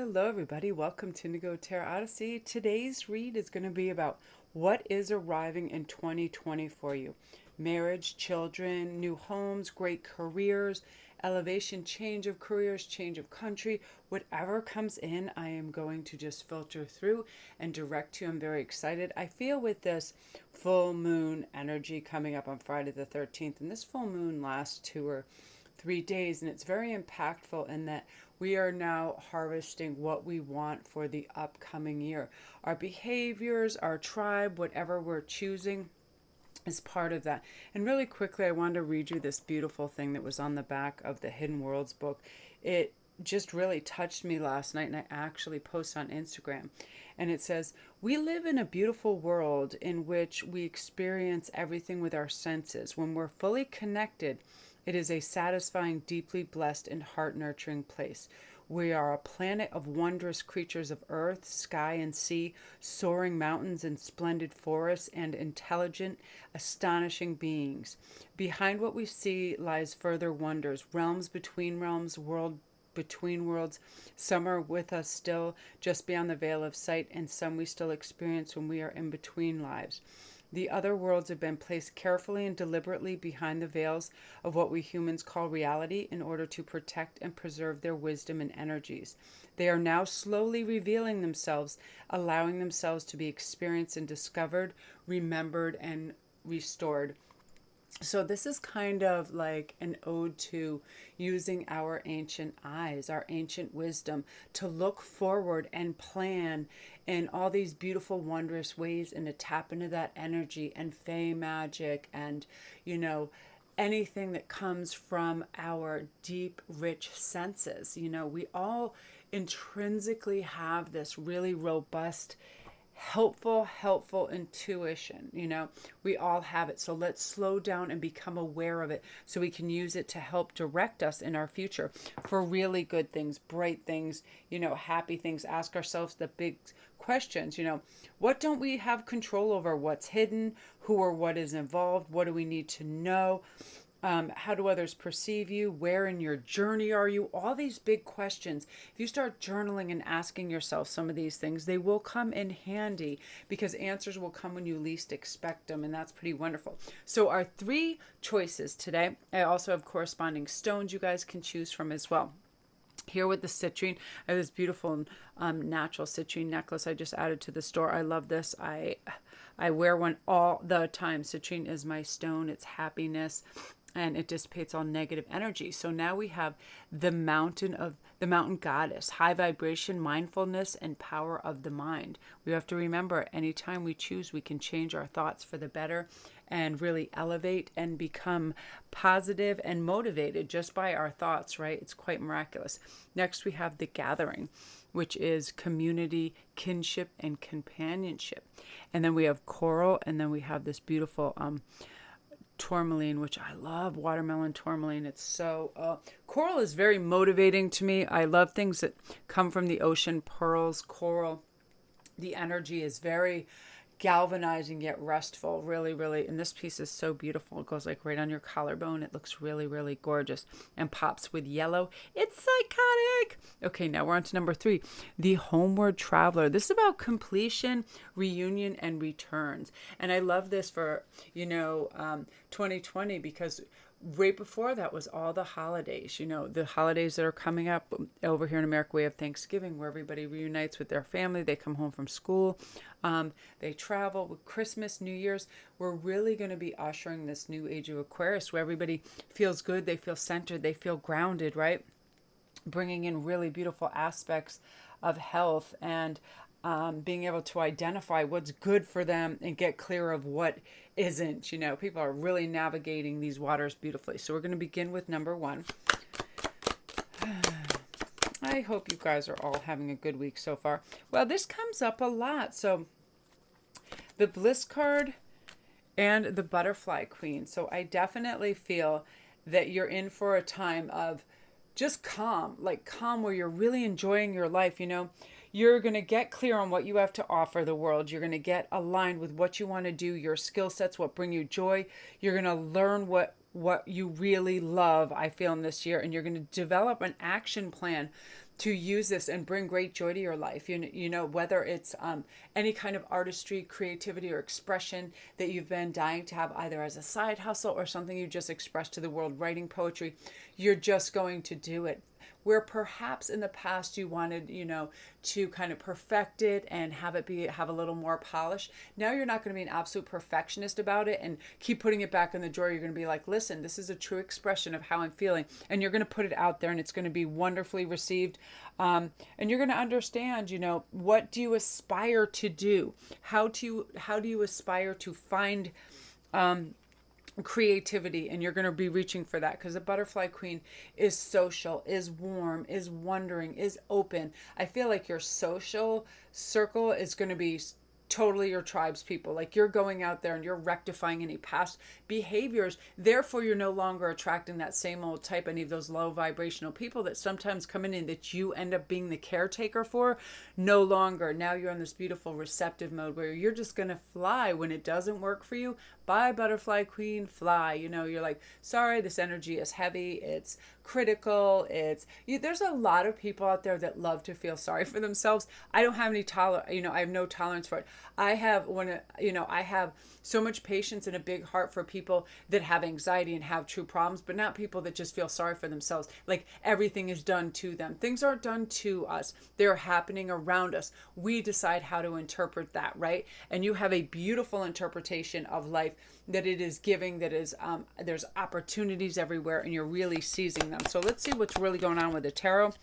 Hello everybody, welcome to Indigo Tarot Odyssey. Today's read is going to be about what is arriving in 2020 for you. Marriage, children, new homes, great careers, elevation, change of careers, change of country. Whatever comes in, I am going to just filter through and direct you. I'm very excited. I feel with this full moon energy coming up on Friday the 13th, and this full moon lasts 2 or 3 days, and it's very impactful in that we are now harvesting what we want for the upcoming year. Our behaviors, our tribe, whatever we're choosing is part of that. And really quickly, I wanted to read you this beautiful thing that was on the back of the Hidden Worlds book. It just really touched me last night, and I actually posted on Instagram. And it says, "We live in a beautiful world in which we experience everything with our senses. When we're fully connected, it is a satisfying, deeply blessed, and heart-nurturing place. We are a planet of wondrous creatures of earth, sky, and sea, soaring mountains and splendid forests, and intelligent, astonishing beings. Behind what we see lies further wonders, realms between realms, world between worlds. Some are with us still, just beyond the veil of sight, and some we still experience when we are in between lives. The other worlds have been placed carefully and deliberately behind the veils of what we humans call reality in order to protect and preserve their wisdom and energies. They are now slowly revealing themselves, allowing themselves to be experienced and discovered, remembered, and restored." So this is kind of like an ode to using our ancient eyes, our ancient wisdom, to look forward and plan in all these beautiful, wondrous ways, and to tap into that energy and fey magic and, anything that comes from our deep, rich senses. We all intrinsically have this really robust, helpful intuition. We all have it. So let's slow down and become aware of it so we can use it to help direct us in our future for really good things, bright things, happy things. Ask ourselves the big questions. What don't we have control over? What's hidden? Who or what is involved? What do we need to know? How do others perceive you? Where in your journey are you? All these big questions. If you start journaling and asking yourself some of these things, they will come in handy because answers will come when you least expect them. And that's pretty wonderful. So our 3 choices today. I also have corresponding stones you guys can choose from as well. Here with the citrine, I have this beautiful natural citrine necklace I just added to the store. I love this. I wear one all the time. Citrine is my stone. It's happiness, and it dissipates all negative energy. So now we have the mountain goddess, high vibration, mindfulness, and power of the mind. We have to remember, anytime we choose, we can change our thoughts for the better and really elevate and become positive and motivated just by our thoughts, right? It's quite miraculous. Next, we have the gathering, which is community, kinship, and companionship. And then we have coral, and then we have this beautiful tourmaline, which I love, watermelon tourmaline. It's so coral is very motivating to me. I love things that come from the ocean. Pearls, coral, the energy is very galvanizing yet restful. Really, and this piece is so beautiful. It goes like right on your collarbone. It looks really gorgeous and pops with yellow. It's psychotic. Okay, now we're on to number 3, the homeward traveler. This is about completion, reunion, and returns. And I love this for 2020 because right before that was all the holidays, the holidays that are coming up. Over here in America, we have Thanksgiving, where everybody reunites with their family. They come home from school. They travel. With Christmas, New Year's, we're really going to be ushering this new age of Aquarius where everybody feels good. They feel centered. They feel grounded, right? Bringing in really beautiful aspects of health and being able to identify what's good for them and get clear of what isn't. People are really navigating these waters beautifully. So we're going to begin with number 1. I hope you guys are all having a good week so far. Well, this comes up a lot. So the Bliss card and the Butterfly Queen. So I definitely feel that you're in for a time of just calm where you're really enjoying your life. You're going to get clear on what you have to offer the world. You're going to get aligned with what you want to do, your skill sets, what bring you joy. You're going to learn what you really love, I feel, in this year, and you're going to develop an action plan to use this and bring great joy to your life. You know, whether it's any kind of artistry, creativity, or expression that you've been dying to have, either as a side hustle or something you just expressed to the world, writing poetry, you're just going to do it. Where perhaps in the past you wanted, you know, to kind of perfect it and have it have a little more polish. Now you're not going to be an absolute perfectionist about it and keep putting it back in the drawer. You're going to be like, listen, this is a true expression of how I'm feeling, and you're going to put it out there, and it's going to be wonderfully received. And you're going to understand, you know, what do you aspire to do? How do you aspire to find creativity? And you're going to be reaching for that, because the butterfly queen is social, is warm, is wondering, is open. I feel like your social circle is going to be totally your tribe's people. Like, you're going out there and you're rectifying any past behaviors. Therefore, you're no longer attracting that same old type, any of those low vibrational people that sometimes come in and that you end up being the caretaker for. No longer. Now you're in this beautiful receptive mode where you're just going to fly when it doesn't work for you. Bye, butterfly queen, fly. You know, you're like, sorry, this energy is heavy. It's critical. There's a lot of people out there that love to feel sorry for themselves. I don't have any I have no tolerance for it. I have so much patience and a big heart for people that have anxiety and have true problems, but not people that just feel sorry for themselves. Like, everything is done to them. Things aren't done to us. They're happening around us. We decide how to interpret that, right? And you have a beautiful interpretation of life that it is giving, that is, there's opportunities everywhere, and you're really seizing them. So let's see what's really going on with the tarot.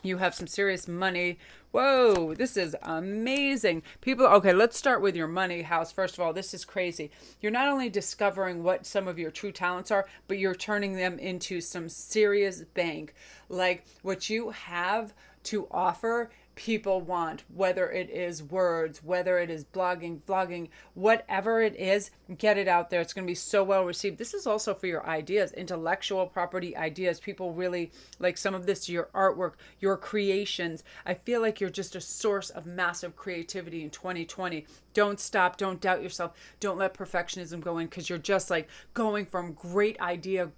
You have some serious money. Whoa, this is amazing. People, okay, let's start with your money house. First of all, this is crazy. You're not only discovering what some of your true talents are, but you're turning them into some serious bank. Like, what you have to offer, people want, whether it is words, whether it is blogging, vlogging, whatever it is, get it out there. It's going to be so well received. This is also for your ideas, intellectual property ideas. People really like some of this, your artwork, your creations. I feel like you're just a source of massive creativity in 2020. Don't stop. Don't doubt yourself. Don't let perfectionism go in, because you're just like going from great idea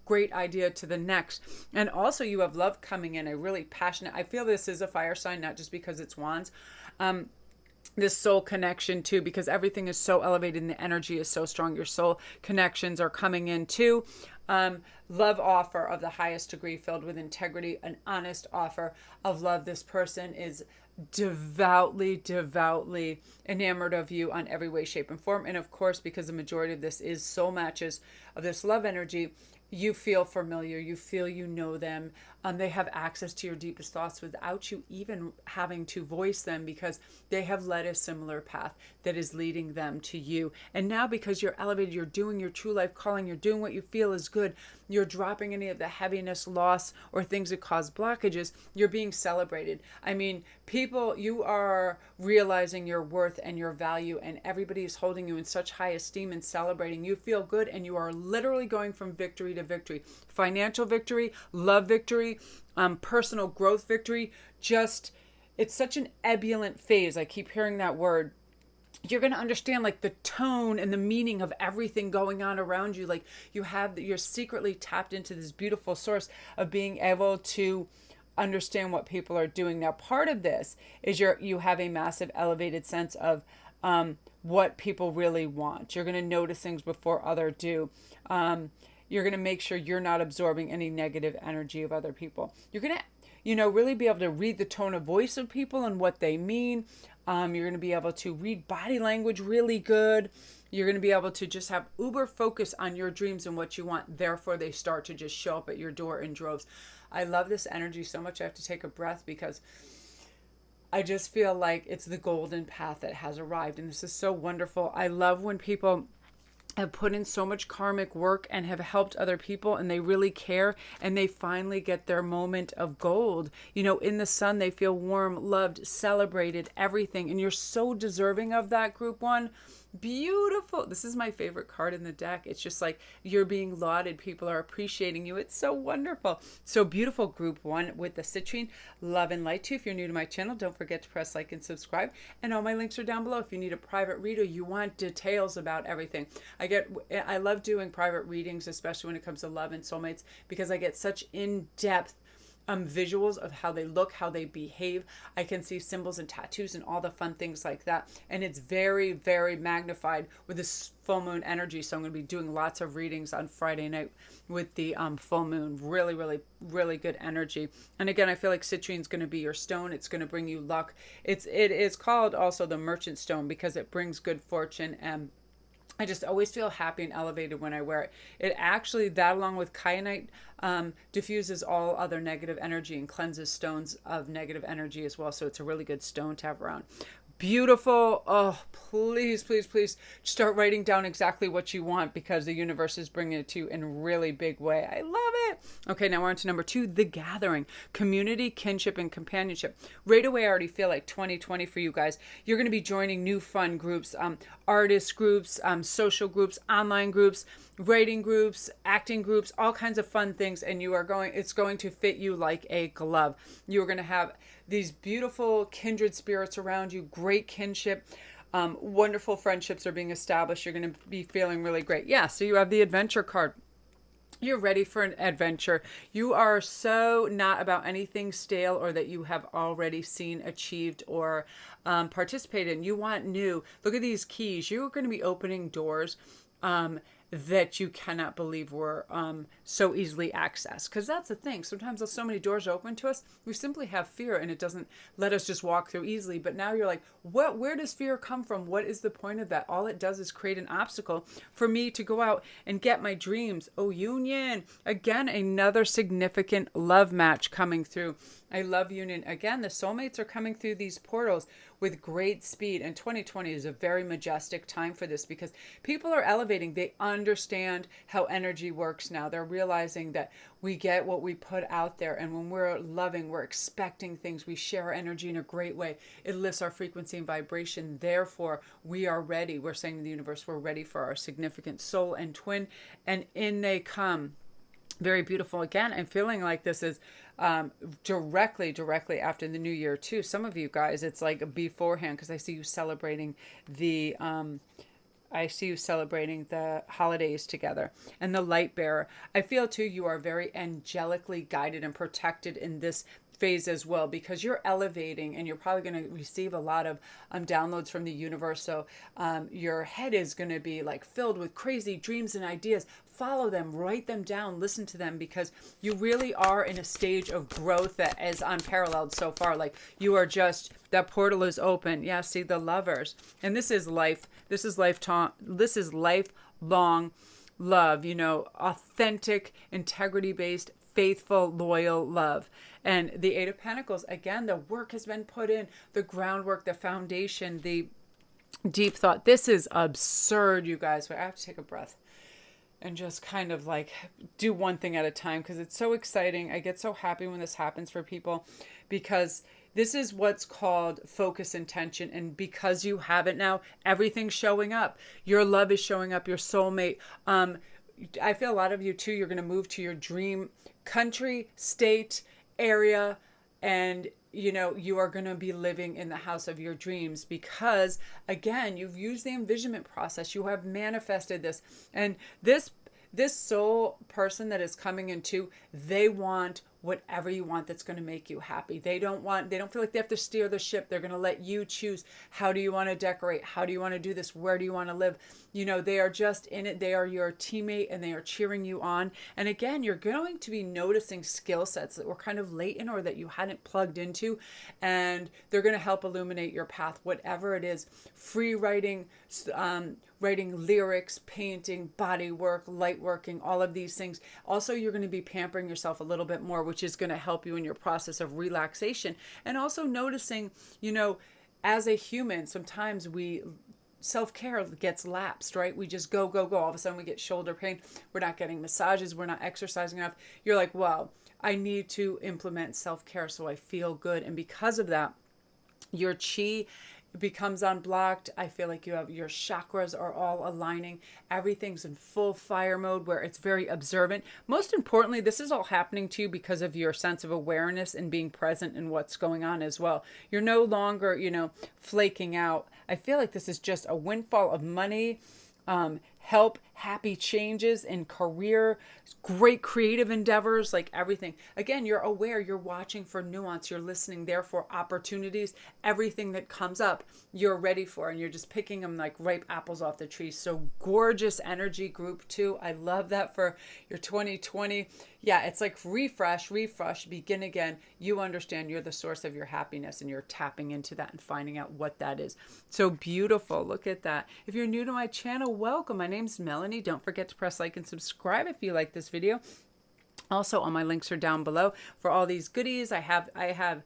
to the next. And also, you have love coming in, a really passionate, I feel this is a fire sign, not just because it's wands. This soul connection too, because everything is so elevated and the energy is so strong. Your soul connections are coming in too. Love offer of the highest degree, filled with integrity, an honest offer of love. This person is devoutly enamored of you on every way, shape, and form. And of course, because the majority of this is soul matches of this love energy, you feel familiar, you feel you know them. They have access to your deepest thoughts without you even having to voice them, because they have led a similar path that is leading them to you. And now, because you're elevated, you're doing your true life calling, you're doing what you feel is good, you're dropping any of the heaviness, loss, or things that cause blockages, you're being celebrated. I mean, people, you are realizing your worth and your value, and everybody is holding you in such high esteem and celebrating. You feel good, and you are literally going from victory to victory. Financial victory, love victory, personal growth victory. Just, it's such an ebullient phase. I keep hearing that word. You're going to understand like the tone and the meaning of everything going on around you. Like, you're secretly tapped into this beautiful source of being able to understand what people are doing. Now, part of this is you have a massive elevated sense of what people really want. You're going to notice things before others do. You're going to make sure you're not absorbing any negative energy of other people. You're going to, really be able to read the tone of voice of people and what they mean. You're going to be able to read body language really good. You're going to be able to just have uber focus on your dreams and what you want. Therefore, they start to just show up at your door in droves. I love this energy so much. I have to take a breath, because I just feel like it's the golden path that has arrived. And this is so wonderful. I love when people have put in so much karmic work and have helped other people, and they really care, and they finally get their moment of gold. In the sun, they feel warm, loved, celebrated, everything. And you're so deserving of that, group one. Beautiful. This is my favorite card in the deck. It's just like you're being lauded. People are appreciating you. It's so wonderful. So beautiful, group one, with the citrine. Love and light to you. If you're new to my channel, don't forget to press like and subscribe. And all my links are down below. If you need a private reader, you want details about everything. I love doing private readings, especially when it comes to love and soulmates, because I get such in-depth visuals of how they look, how they behave. I can see symbols and tattoos and all the fun things like that. And it's very, very magnified with this full moon energy. So I'm going to be doing lots of readings on Friday night with the full moon. Really, really, really good energy. And again, I feel like citrine is going to be your stone. It's going to bring you luck. It is called also the merchant stone because it brings good fortune, and I just always feel happy and elevated when I wear it. It actually, that along with kyanite, diffuses all other negative energy and cleanses stones of negative energy as well. So it's a really good stone to have around. Beautiful. Oh, please, please, please start writing down exactly what you want because the universe is bringing it to you in a really big way. I love it. Okay, now we're on to number 2, the gathering, community, kinship, and companionship. Right away, I already feel like 2020 for you guys. You're going to be joining new fun groups, artist groups, social groups, online groups, writing groups, acting groups, all kinds of fun things. And it's going to fit you like a glove. You're going to have these beautiful kindred spirits around you, great kinship, wonderful friendships are being established. You're going to be feeling really great. Yeah, so you have the adventure card. You're ready for an adventure. You are so not about anything stale or that you have already seen, achieved, or participated in. You want new. Look at these keys. You're going to be opening doors that you cannot believe were so easily accessed. Because that's the thing. Sometimes there's so many doors open to us, we simply have fear and it doesn't let us just walk through easily. But now you're like, where does fear come from? What is the point of that? All it does is create an obstacle for me to go out and get my dreams. Oh, union. Again, another significant love match coming through. I love union. Again, the soulmates are coming through these portals with great speed. And 2020 is a very majestic time for this because people are elevating. They understand how energy works now. They're realizing that we get what we put out there. And when we're loving, we're expecting things. We share our energy in a great way. It lifts our frequency and vibration. Therefore, we are ready. We're saying to the universe, we're ready for our significant soul and twin. And in they come. Very beautiful. Again, I'm feeling like this is directly after the new year too. Some of you guys, it's like beforehand because I see you celebrating the holidays together. And the light bearer, I feel too, you are very angelically guided and protected in this phase as well because you're elevating and you're probably going to receive a lot of downloads from the universe. So your head is going to be like filled with crazy dreams and ideas. Follow them, write them down, listen to them because you really are in a stage of growth that is unparalleled so far. Like you are just, that portal is open. Yeah, see the lovers. And this is life. This is lifetime. This is lifelong love, authentic, integrity-based, faithful, loyal love. And the Eight of Pentacles, again, the work has been put in, the groundwork, the foundation, the deep thought. This is absurd, you guys. I have to take a breath and just kind of like do one thing at a time because it's so exciting. I get so happy when this happens for people because this is what's called focus intention. And because you have it now, everything's showing up. Your love is showing up, your soulmate. I feel a lot of you too, you're going to move to your dream country, state, area, and you are going to be living in the house of your dreams because again, you've used the envisionment process. You have manifested this, and this soul person that is coming into, they want whatever you want that's going to make you happy. They don't feel like they have to steer the ship. They're going to let you choose. How do you want to decorate? How do you want to do this? Where do you want to live? They are just in it. They are your teammate and they are cheering you on. And again, you're going to be noticing skill sets that were kind of latent or that you hadn't plugged into. And they're going to help illuminate your path, whatever it is. Free writing, writing lyrics, painting, body work, light working, all of these things. Also, you're going to be pampering yourself a little bit more, which is going to help you in your process of relaxation. And also noticing, as a human, sometimes self-care gets lapsed, right? We just go. All of a sudden we get shoulder pain. We're not getting massages. We're not exercising enough. You're like, wow, I need to implement self-care so I feel good. And because of that, your chi becomes unblocked. I feel like your chakras are all aligning. Everything's in full fire mode where it's very observant. Most importantly, this is all happening to you because of your sense of awareness and being present in what's going on as well. You're no longer, flaking out. I feel like this is just a windfall of money, help, happy changes in career, great creative endeavors, like everything. Again, you're aware, you're watching for nuance, you're listening, therefore opportunities, everything that comes up, you're ready for, and you're just picking them like ripe apples off the tree. So gorgeous energy, group 2. I love that for your 2020. Yeah, it's like refresh, begin again. You understand you're the source of your happiness, and you're tapping into that and finding out what that is. So beautiful. Look at that. If you're new to my channel, welcome. My name's Melanie. Don't forget to press like and subscribe if you like this video. Also, all my links are down below for all these goodies. I have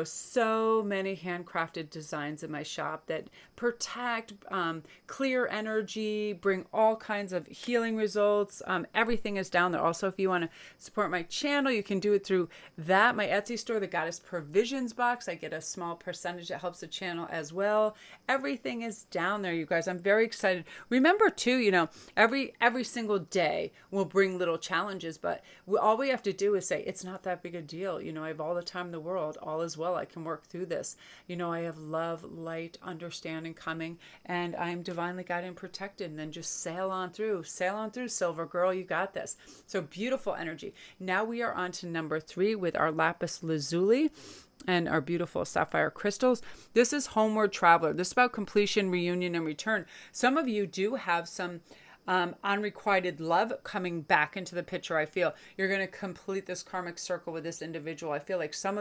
so many handcrafted designs in my shop that protect, clear energy, bring all kinds of healing results. Everything is down there. Also, if you want to support my channel, you can do it through that. My Etsy store, the Goddess Provisions box. I get a small percentage that helps the channel as well. Everything is down there, you guys. I'm very excited. Remember too, every single day will bring little challenges, but all we have to do is say, it's not that big a deal. I have all the time in the world, all as well. I can work through this. I have love, light, understanding coming, and I'm divinely guided and protected. And then just sail on through, silver girl. You got this. So beautiful energy. Now we are on to number 3 with our lapis lazuli and our beautiful sapphire crystals. This is Homeward Traveler. This is about completion, reunion, and return. Some of you do have some unrequited love coming back into the picture. I feel you're going to complete this karmic circle with this individual. I feel like some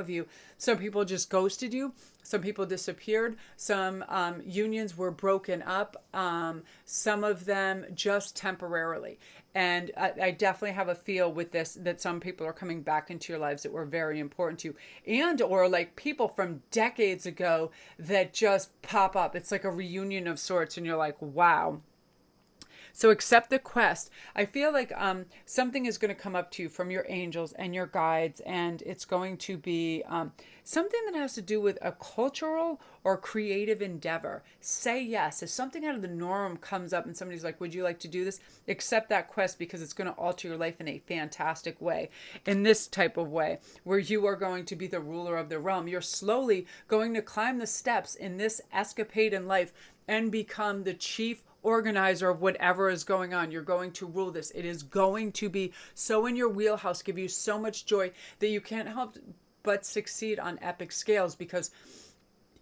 people just ghosted you. Some people disappeared. Some unions were broken up. Some of them just temporarily. And I definitely have a feel with this that some people are coming back into your lives that were very important to you. And or like people from decades ago that just pop up. It's like a reunion of sorts. And you're like, wow. So accept the quest. I feel like something is going to come up to you from your angels and your guides, and it's going to be something that has to do with a cultural or creative endeavor. Say yes. If something out of the norm comes up and somebody's like, would you like to do this? Accept that quest, because it's going to alter your life in a fantastic way, in this type of way, where you are going to be the ruler of the realm. You're slowly going to climb the steps in this escapade in life and become the chief organizer of whatever is going on. You're going to rule this. It is going to be so in your wheelhouse, give you so much joy that you can't help but succeed on epic scales, because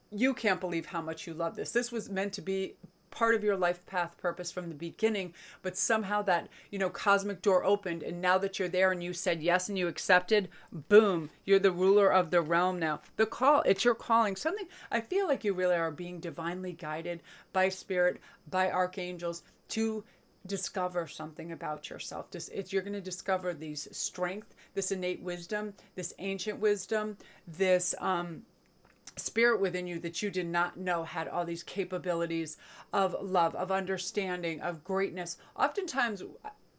you can't believe how much you love this. This was meant to be part of your life path purpose from the beginning, but somehow that, cosmic door opened, and now that you're there and you said yes and you accepted, boom, you're the ruler of the realm now. The call, it's your calling. Something, I feel like you really are being divinely guided by spirit, by archangels to discover something about yourself. You're going to discover these strength, this innate wisdom, this ancient wisdom, this spirit within you that you did not know had all these capabilities of love, of understanding, of greatness. Oftentimes,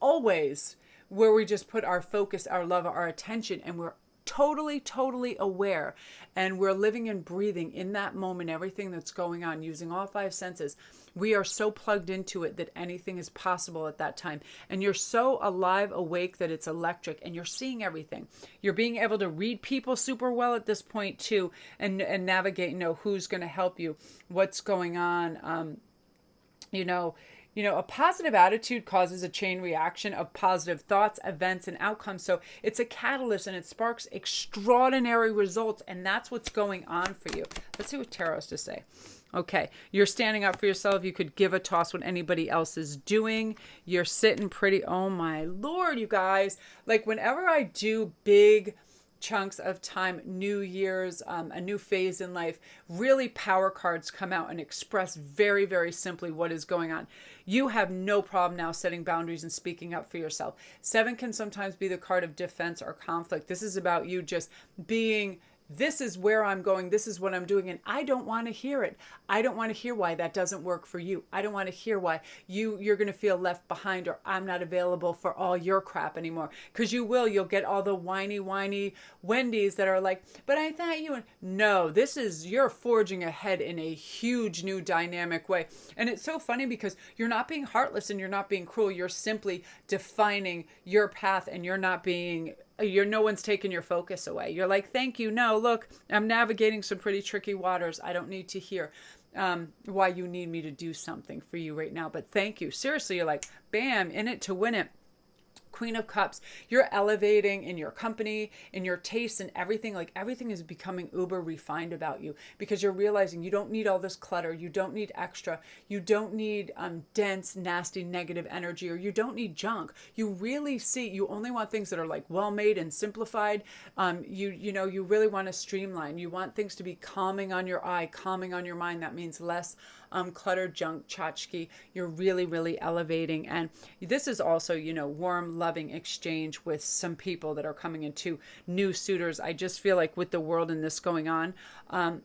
always, where we just put our focus, our love, our attention, and we're totally aware, and we're living and breathing in that moment, everything that's going on, using all 5 senses. We are so plugged into it that anything is possible at that time. And you're so alive, awake, that it's electric, and you're seeing everything. You're being able to read people super well at this point too, and navigate, who's going to help you, what's going on. A positive attitude causes a chain reaction of positive thoughts, events, and outcomes. So it's a catalyst, and it sparks extraordinary results. And that's what's going on for you. Let's see what tarot has to say. Okay, you're standing up for yourself. You could give a toss what anybody else is doing. You're sitting pretty. Oh my Lord, you guys. Like whenever I do big chunks of time, New Year's, a new phase in life, really power cards come out and express very, very simply what is going on. You have no problem now setting boundaries and speaking up for yourself. 7 can sometimes be the card of defense or conflict. This is about you just being, this is where I'm going, this is what I'm doing, and I don't want to hear it. I don't want to hear why that doesn't work for you. I don't want to hear why you're going to feel left behind, or I'm not available for all your crap anymore. Because you'll get all the whiny Wendy's that are like, but I thought you, no, you're forging ahead in a huge new dynamic way. And it's so funny because you're not being heartless and you're not being cruel. You're simply defining your path, and no one's taking your focus away. You're like, thank you. No, look, I'm navigating some pretty tricky waters. I don't need to hear. why you need me to do something for you right now. But thank you. Seriously, you're like, bam, in it to win it. Queen of Cups, you're elevating in your company, in your taste, and everything. Like everything is becoming uber refined about you because you're realizing you don't need all this clutter. You don't need extra. You don't need dense, nasty, negative energy, or you don't need junk. You really see, you only want things that are like well made and simplified. You really want to streamline. You want things to be calming on your eye, calming on your mind. That means less cluttered junk tchotchke. You're really, really elevating. And this is also, warm, loving exchange with some people that are coming into new suitors. I just feel like with the world and this going on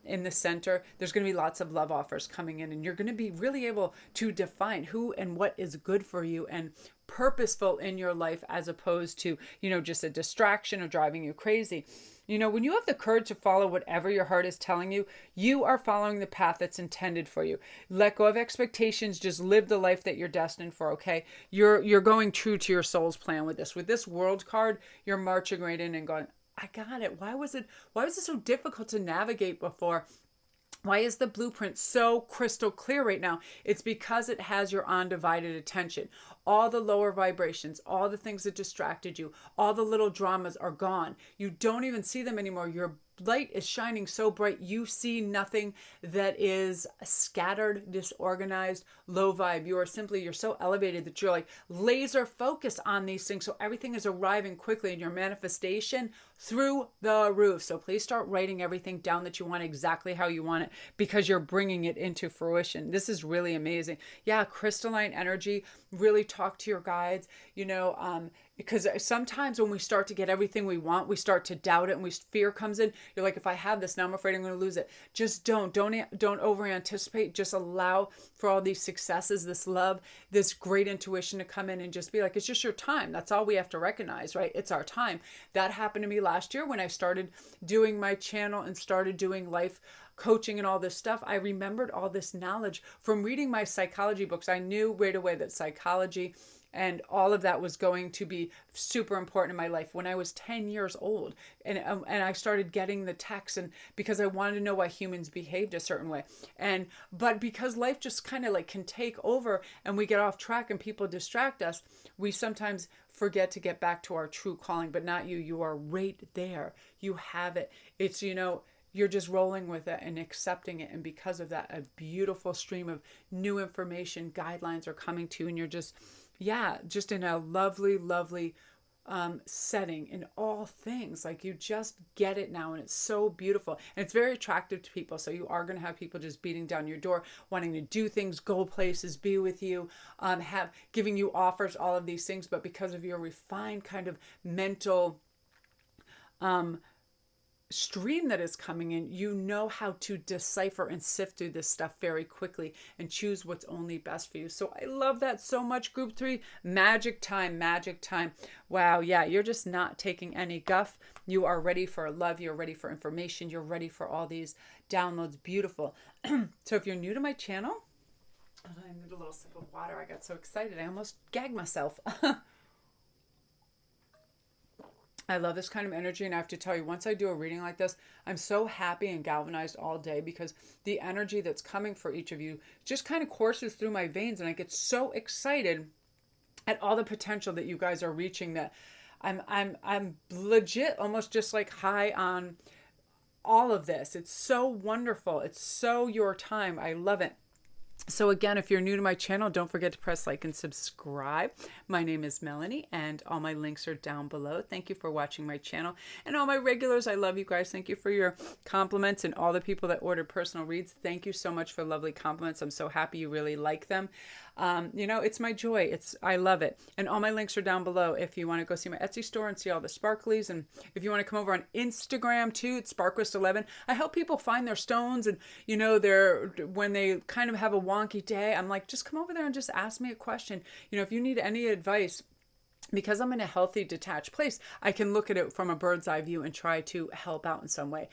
in the center, there's going to be lots of love offers coming in, and you're going to be really able to define who and what is good for you and purposeful in your life, as opposed to, just a distraction or driving you crazy. When you have the courage to follow whatever your heart is telling you, you are following the path that's intended for you. Let go of expectations. Just live the life that you're destined for, okay? You're going true to your soul's plan with this. With this world card, you're marching right in and going, I got it. Why was it so difficult to navigate before? Why is the blueprint so crystal clear right now? It's because it has your undivided attention. All the lower vibrations, all the things that distracted you, all the little dramas are gone. You don't even see them anymore. Your light is shining so bright, you see nothing that is scattered, disorganized, low vibe. You're so elevated that you're like laser focused on these things. So everything is arriving quickly in your manifestation through the roof. So please start writing everything down that you want exactly how you want it, because you're bringing it into fruition. This is really amazing. Yeah, crystalline energy. Really talk to your guides, because sometimes when we start to get everything we want, we start to doubt it, and fear comes in. You're like, if I have this now, I'm afraid I'm going to lose it. Just don't over anticipate. Just allow for all these successes, this love, this great intuition to come in, and just be like, it's just your time. That's all we have to recognize, right? It's our time. That happened to me last year when I started doing my channel and started doing life coaching and all this stuff. I remembered all this knowledge from reading my psychology books. I knew right away that psychology and all of that was going to be super important in my life when I was 10 years old. And I started getting the texts, and because I wanted to know why humans behaved a certain way. But because life just kind of like can take over and we get off track and people distract us, we sometimes forget to get back to our true calling. But not you. You are right there. You have it. It's, you're just rolling with it and accepting it. And because of that, a beautiful stream of new information, guidelines are coming to you. And you're just in a lovely, lovely setting in all things. Like you just get it now. And it's so beautiful. And it's very attractive to people. So you are going to have people just beating down your door, wanting to do things, go places, be with you, giving you offers, all of these things. But because of your refined kind of mental stream that is coming in, you know how to decipher and sift through this stuff very quickly and choose what's only best for you. So I love that so much. Group 3, magic time. Wow. Yeah. You're just not taking any guff. You are ready for love. You're ready for information. You're ready for all these downloads. Beautiful. So if you're new to my channel, I need a little sip of water. I got so excited. I almost gagged myself. I love this kind of energy, and I have to tell you, once I do a reading like this, I'm so happy and galvanized all day because the energy that's coming for each of you just kind of courses through my veins, and I get so excited at all the potential that you guys are reaching that I'm legit almost just like high on all of this. It's so wonderful. It's so your time. I love it. So again, if you're new to my channel, don't forget to press like and subscribe. My name is Melanie, and all my links are down below. Thank you for watching my channel. And all my regulars, I love you guys. Thank you for your compliments, and all the people that ordered personal reads. Thank you so much for lovely compliments. I'm so happy you really like them. It's my joy. I love it. And all my links are down below if you want to go see my Etsy store and see all the sparklies. And if you want to come over on Instagram too, it's Sparkwist11. I help people find their stones, and when they kind of have a wonky day, I'm like, just come over there and just ask me a question. If you need any advice, because I'm in a healthy, detached place, I can look at it from a bird's eye view and try to help out in some way.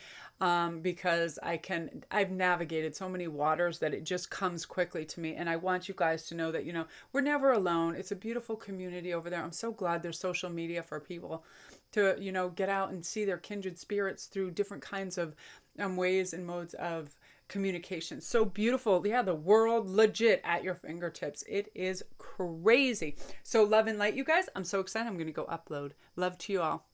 Because I've navigated so many waters that it just comes quickly to me. And I want you guys to know that, we're never alone. It's a beautiful community over there. I'm so glad there's social media for people to, get out and see their kindred spirits through different kinds of ways and modes of communication. So beautiful. Yeah, the world legit at your fingertips. It is crazy. So love and light, you guys. I'm so excited. I'm going to go upload. Love to you all.